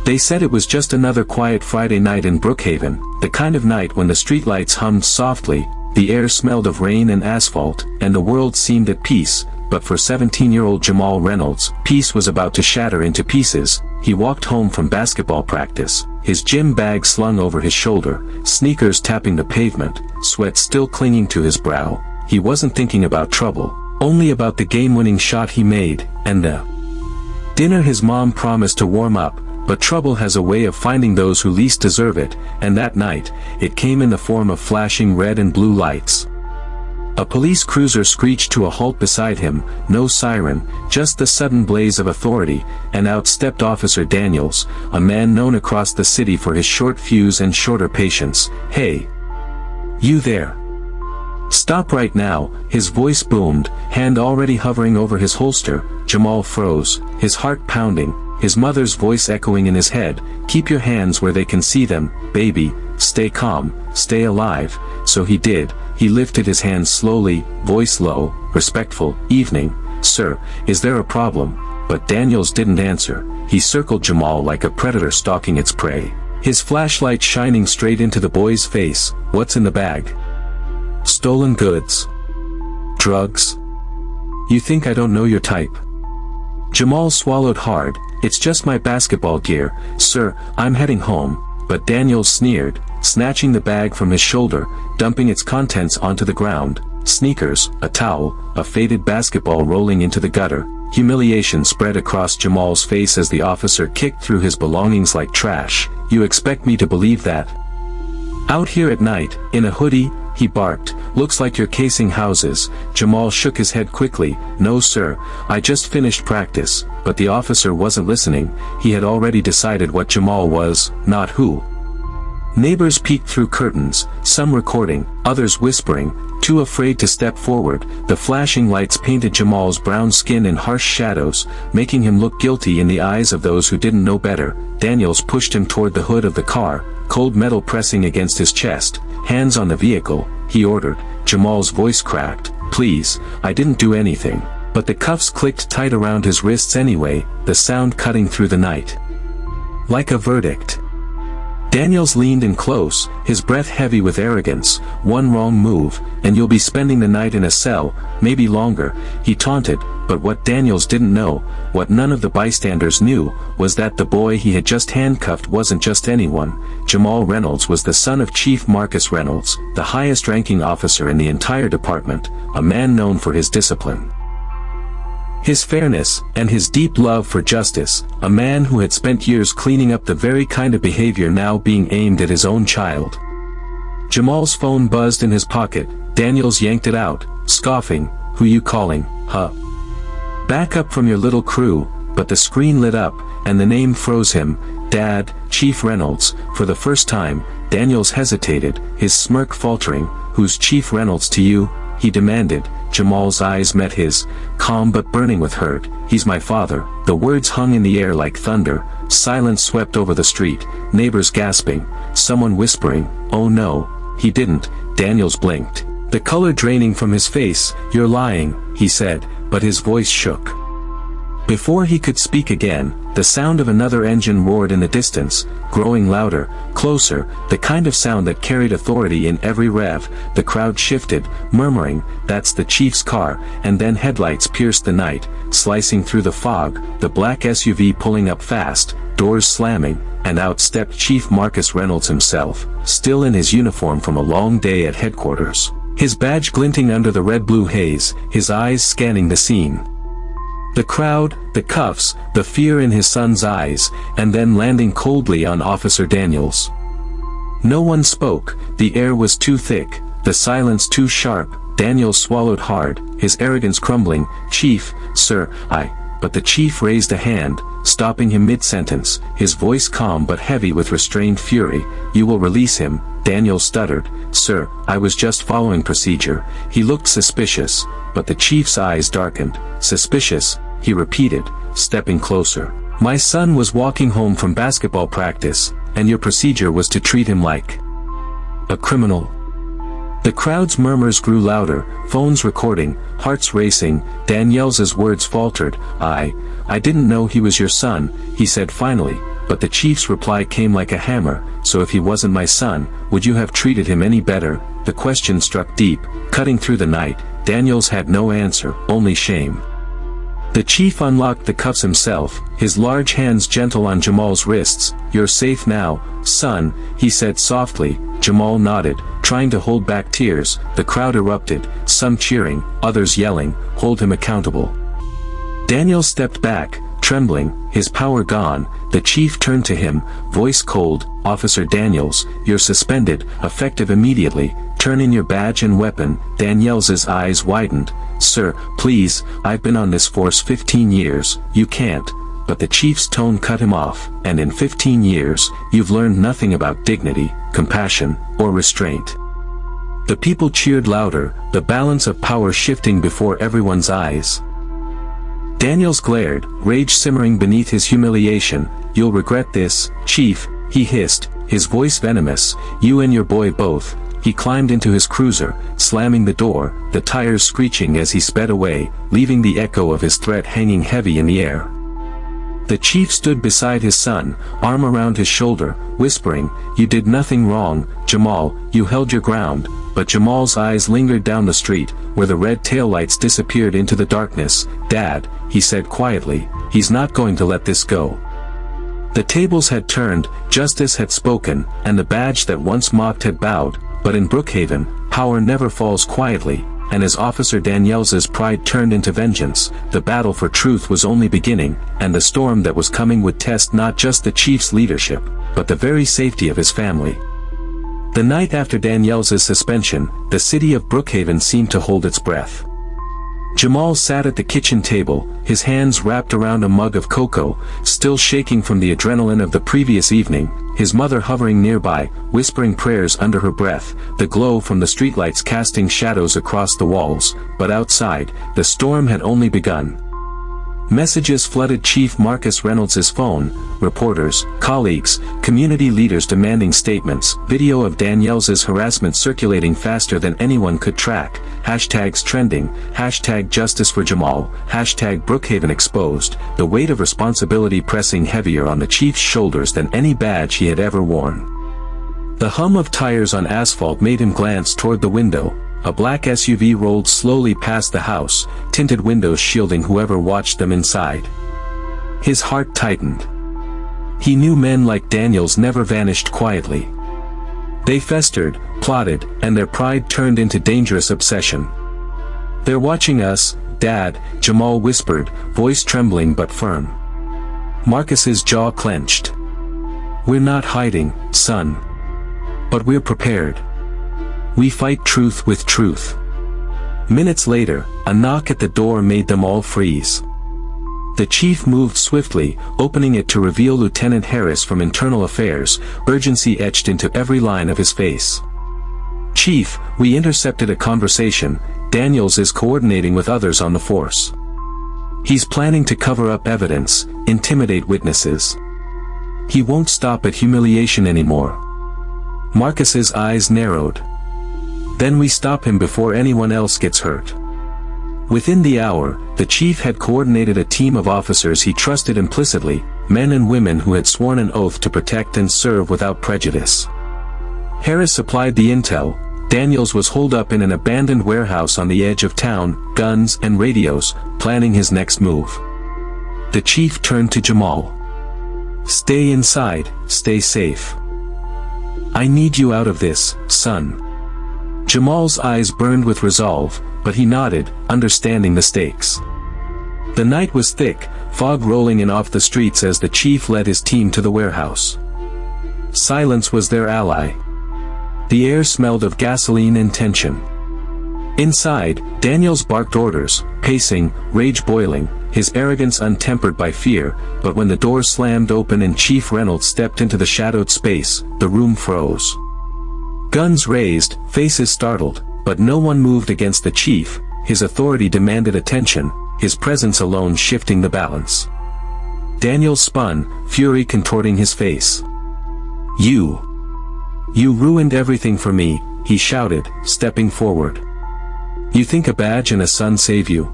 They said it was just another quiet Friday night in Brookhaven, the kind of night when the streetlights hummed softly, the air smelled of rain and asphalt, and the world seemed at peace. But for 17-year-old Jamal Reynolds, peace was about to shatter into pieces. He walked home from basketball practice, his gym bag slung over his shoulder, sneakers tapping the pavement, sweat still clinging to his brow. He wasn't thinking about trouble, only about the game-winning shot he made, and the dinner his mom promised to warm up. But trouble has a way of finding those who least deserve it, and that night, it came in the form of flashing red and blue lights. A police cruiser screeched to a halt beside him, no siren, just the sudden blaze of authority, and out stepped Officer Daniels, a man known across the city for his short fuse and shorter patience. "Hey! You there! Stop right now," his voice boomed, hand already hovering over his holster. Jamal froze, his heart pounding, his mother's voice echoing in his head. "Keep your hands where they can see them, baby, stay calm, stay alive." So he did. He lifted his hands slowly, voice low, respectful. "Evening, sir, is there a problem?" But Daniels didn't answer. He circled Jamal like a predator stalking its prey, his flashlight shining straight into the boy's face. "What's in the bag? Stolen goods? Drugs? You think I don't know your type?" Jamal swallowed hard. "It's just my basketball gear, sir, I'm heading home." But Daniels sneered, snatching the bag from his shoulder, dumping its contents onto the ground. Sneakers, a towel, a faded basketball rolling into the gutter. Humiliation spread across Jamal's face as the officer kicked through his belongings like trash. "You expect me to believe that? Out here at night, in a hoodie?" he barked. "Looks like you're casing houses." Jamal shook his head quickly. "No sir, I just finished practice." But the officer wasn't listening. He had already decided what Jamal was, not who. Neighbors peeked through curtains, some recording, others whispering, too afraid to step forward. The flashing lights painted Jamal's brown skin in harsh shadows, making him look guilty in the eyes of those who didn't know better. Daniels pushed him toward the hood of the car, cold metal pressing against his chest. "Hands on the vehicle," he ordered. Jamal's voice cracked. "Please, I didn't do anything." But the cuffs clicked tight around his wrists anyway, the sound cutting through the night like a verdict. Daniels leaned in close, his breath heavy with arrogance. "One wrong move, and you'll be spending the night in a cell, maybe longer," he taunted. But what Daniels didn't know, what none of the bystanders knew, was that the boy he had just handcuffed wasn't just anyone. Jamal Reynolds was the son of Chief Marcus Reynolds, the highest-ranking officer in the entire department, a man known for his discipline, his fairness, and his deep love for justice, a man who had spent years cleaning up the very kind of behavior now being aimed at his own child. Jamal's phone buzzed in his pocket. Daniels yanked it out, scoffing. "Who you calling, huh? Back up from your little crew." But the screen lit up, and the name froze him. "Dad, Chief Reynolds." For the first time, Daniels hesitated, his smirk faltering. "Who's Chief Reynolds to you?" he demanded. Jamal's eyes met his, calm but burning with hurt. "He's my father." The words hung in the air like thunder. Silence swept over the street, neighbors gasping, someone whispering, "Oh no, he didn't." Daniels blinked, the color draining from his face. "You're lying," he said, but his voice shook. Before he could speak again, the sound of another engine roared in the distance, growing louder, closer, the kind of sound that carried authority in every rev. The crowd shifted, murmuring, "That's the chief's car," and then headlights pierced the night, slicing through the fog, the black SUV pulling up fast, doors slamming, and out stepped Chief Marcus Reynolds himself, still in his uniform from a long day at headquarters, his badge glinting under the red-blue haze, his eyes scanning the scene. The crowd, the cuffs, the fear in his son's eyes, and then landing coldly on Officer Daniels. No one spoke. The air was too thick, the silence too sharp. Daniels swallowed hard, his arrogance crumbling. "Chief, sir, But the chief raised a hand, stopping him mid-sentence, his voice calm but heavy with restrained fury. "You will release him," Daniels stuttered. "Sir, I was just following procedure." He looked suspicious, but the chief's eyes darkened. "Suspicious," he repeated, stepping closer. "My son was walking home from basketball practice, and your procedure was to treat him like a criminal." The crowd's murmurs grew louder, phones recording, hearts racing. Daniels's words faltered. I didn't know he was your son," he said finally, but the chief's reply came like a hammer. So if he wasn't my son, would you have treated him any better? The question struck deep, cutting through the night. Daniels had no answer, only shame. The chief unlocked the cuffs himself, his large hands gentle on Jamal's wrists. "You're safe now, son," he said softly. Jamal nodded, trying to hold back tears. The crowd erupted, some cheering, others yelling, "Hold him accountable." Daniel stepped back, trembling, his power gone. The chief turned to him, voice cold. "Officer Daniels, you're suspended, effective immediately. Turn in your badge and weapon." Daniels's eyes widened. "Sir, please, I've been on this force 15 years, you can't." But the chief's tone cut him off. "And in 15 years, you've learned nothing about dignity, compassion, or restraint." The people cheered louder, the balance of power shifting before everyone's eyes. Daniels glared, rage simmering beneath his humiliation. "You'll regret this, Chief," he hissed, his voice venomous. "You and your boy both." He climbed into his cruiser, slamming the door, the tires screeching as he sped away, leaving the echo of his threat hanging heavy in the air. The chief stood beside his son, arm around his shoulder, whispering, "You did nothing wrong, Jamal, you held your ground." But Jamal's eyes lingered down the street, where the red taillights disappeared into the darkness. "Dad," he said quietly, "he's not going to let this go." The tables had turned, justice had spoken, and the badge that once mocked had bowed. But in Brookhaven, power never falls quietly, and as Officer Daniels's pride turned into vengeance, the battle for truth was only beginning, and the storm that was coming would test not just the chief's leadership, but the very safety of his family. The night after Daniels's suspension, the city of Brookhaven seemed to hold its breath. Jamal sat at the kitchen table, his hands wrapped around a mug of cocoa, still shaking from the adrenaline of the previous evening, his mother hovering nearby, whispering prayers under her breath, the glow from the streetlights casting shadows across the walls. But outside, the storm had only begun. Messages flooded Chief Marcus Reynolds's phone, reporters, colleagues, community leaders demanding statements, video of Daniels's harassment circulating faster than anyone could track, hashtags trending, hashtag justice for Jamal, hashtag Brookhaven exposed, the weight of responsibility pressing heavier on the chief's shoulders than any badge he had ever worn. The hum of tires on asphalt made him glance toward the window. A black SUV rolled slowly past the house, tinted windows shielding whoever watched them inside. His heart tightened. He knew men like Daniels never vanished quietly. They festered, plotted, and their pride turned into dangerous obsession. "They're watching us, Dad," Jamal whispered, voice trembling but firm. Marcus's jaw clenched. "We're not hiding, son. But we're prepared. We fight truth with truth." Minutes later, a knock at the door made them all freeze. The chief moved swiftly, opening it to reveal Lieutenant Harris from Internal Affairs, urgency etched into every line of his face. "Chief, we intercepted a conversation. Daniels is coordinating with others on the force. He's planning to cover up evidence, intimidate witnesses. He won't stop at humiliation anymore." Marcus's eyes narrowed. "Then we stop him before anyone else gets hurt." Within the hour, the chief had coordinated a team of officers he trusted implicitly, men and women who had sworn an oath to protect and serve without prejudice. Harris supplied the intel. Daniels was holed up in an abandoned warehouse on the edge of town, guns and radios, planning his next move. The chief turned to Jamal. "Stay inside, stay safe. I need you out of this, son." Jamal's eyes burned with resolve, but he nodded, understanding the stakes. The night was thick, fog rolling in off the streets as the chief led his team to the warehouse. Silence was their ally. The air smelled of gasoline and tension. Inside, Daniels barked orders, pacing, rage boiling, his arrogance untempered by fear, but when the door slammed open and Chief Reynolds stepped into the shadowed space, the room froze. Guns raised, faces startled, but no one moved against the chief. His authority demanded attention, his presence alone shifting the balance. Daniels spun, fury contorting his face. You ruined everything for me," he shouted, stepping forward. "You think a badge and a son save you?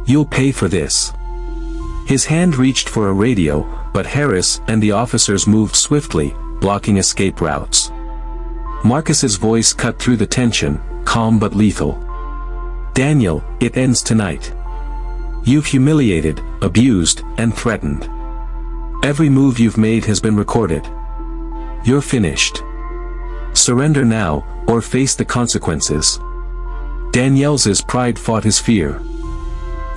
You'll pay for this." His hand reached for a radio, but Harris and the officers moved swiftly, blocking escape routes. Marcus's voice cut through the tension, calm but lethal. "Daniel, it ends tonight. You've humiliated, abused, and threatened. Every move you've made has been recorded. You're finished. Surrender now, or face the consequences." Daniel's pride fought his fear.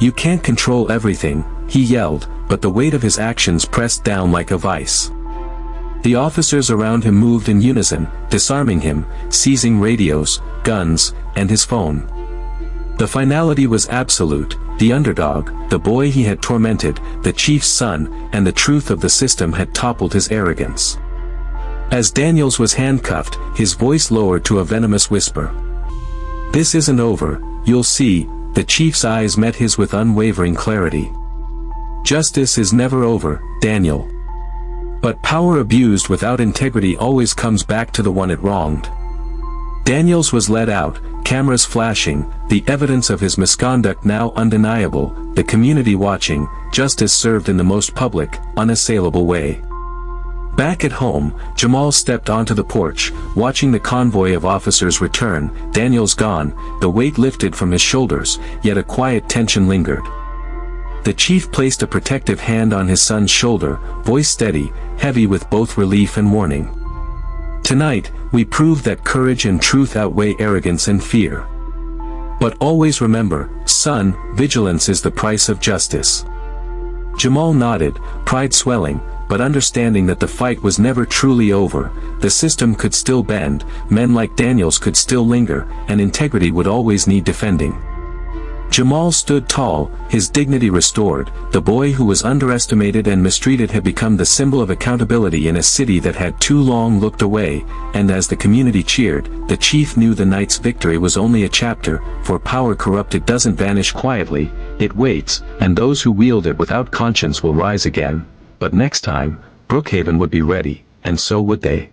"You can't control everything," he yelled, but the weight of his actions pressed down like a vice. The officers around him moved in unison, disarming him, seizing radios, guns, and his phone. The finality was absolute. The underdog, the boy he had tormented, the chief's son, and the truth of the system had toppled his arrogance. As Daniels was handcuffed, his voice lowered to a venomous whisper. "This isn't over, you'll see." The chief's eyes met his with unwavering clarity. "Justice is never over, Daniel. But power abused without integrity always comes back to the one it wronged." Daniels was led out, cameras flashing, the evidence of his misconduct now undeniable, the community watching, justice served in the most public, unassailable way. Back at home, Jamal stepped onto the porch, watching the convoy of officers return. Daniel's gone, the weight lifted from his shoulders, yet a quiet tension lingered. The chief placed a protective hand on his son's shoulder, voice steady, heavy with both relief and warning. "Tonight, we proved that courage and truth outweigh arrogance and fear. But always remember, son, vigilance is the price of justice." Jamal nodded, pride swelling, but understanding that the fight was never truly over. The system could still bend, men like Daniels could still linger, and integrity would always need defending. Jamal stood tall, his dignity restored. The boy who was underestimated and mistreated had become the symbol of accountability in a city that had too long looked away, and as the community cheered, the chief knew the night's victory was only a chapter, for power corrupted doesn't vanish quietly, it waits, and those who wield it without conscience will rise again. But next time, Brookhaven would be ready, and so would they.